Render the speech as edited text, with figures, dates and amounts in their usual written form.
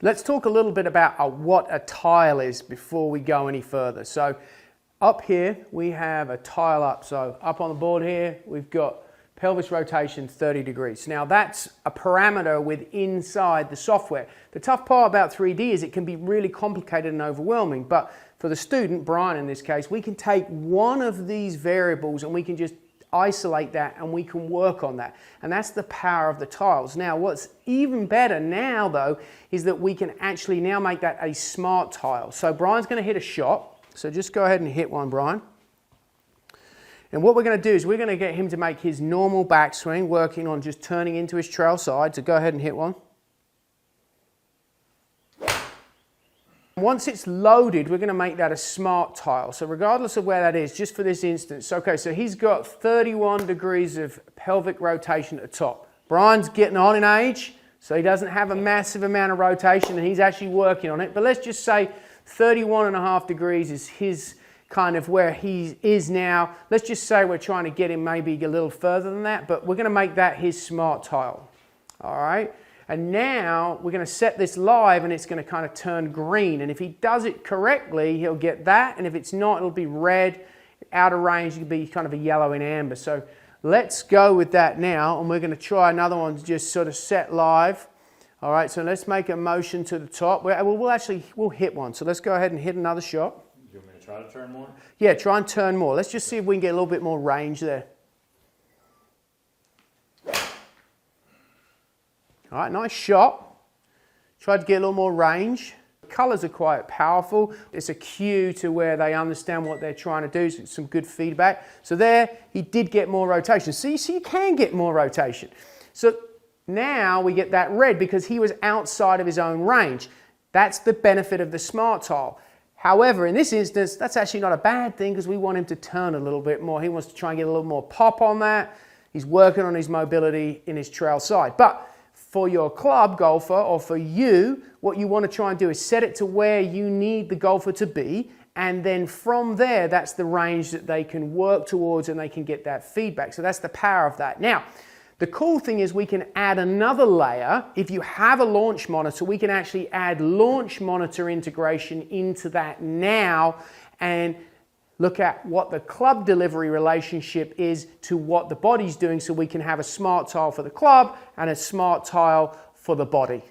Let's talk a little bit about what a tile is before we go any further. So up here we have a tile up. So up on the board here we've got pelvis rotation 30 degrees. Now that's a parameter with inside the software. The tough part about 3D is it can be really complicated and overwhelming, but for the student, Brian in this case, we can take one of these variables and we can just isolate that and we can work on that. And that's the power of the tiles. Now what's even better now though is that we can actually now make that a smart tile. So Brian's going to hit a shot. So just go ahead and hit one, Brian. And what we're going to do is we're going to get him to make his normal backswing, working on just turning into his trail side. So go ahead and hit one. Once it's loaded, we're going to make that a smart tile. So regardless of where that is, just for this instance, okay, so he's got 31 degrees of pelvic rotation at the top. Brian's getting on in age, so he doesn't have a massive amount of rotation and he's actually working on it. But let's just say 31.5 degrees is his kind of where he is now. Let's just say we're trying to get him maybe a little further than that, but we're going to make that his smart tile. All right. And now we're going to set this live and it's going to kind of turn green. And if he does it correctly, he'll get that. And if it's not, it'll be red. Out of range, it'll be kind of a yellow and amber. So let's go with that now. And we're going to try another one to just sort of set live. All right, so let's make a motion to the top. We'll hit one. So let's go ahead and hit another shot. You want me to try to turn more? Yeah, try and turn more. Let's just see if we can get a little bit more range there. All right, nice shot. Tried to get a little more range. The colours are quite powerful. It's a cue to where they understand what they're trying to do. So it's some good feedback. So there, he did get more rotation. See, you can get more rotation. So now we get that red because he was outside of his own range. That's the benefit of the smart tile. However, in this instance, that's actually not a bad thing because we want him to turn a little bit more. He wants to try and get a little more pop on that. He's working on his mobility in his trail side. But for your club golfer or for you, what you want to try and do is set it to where you need the golfer to be. And then from there, that's the range that they can work towards and they can get that feedback. So that's the power of that. Now, the cool thing is we can add another layer. If you have a launch monitor, we can actually add launch monitor integration into that now and look at what the club delivery relationship is to what the body's doing so we can have a smart tile for the club and a smart tile for the body.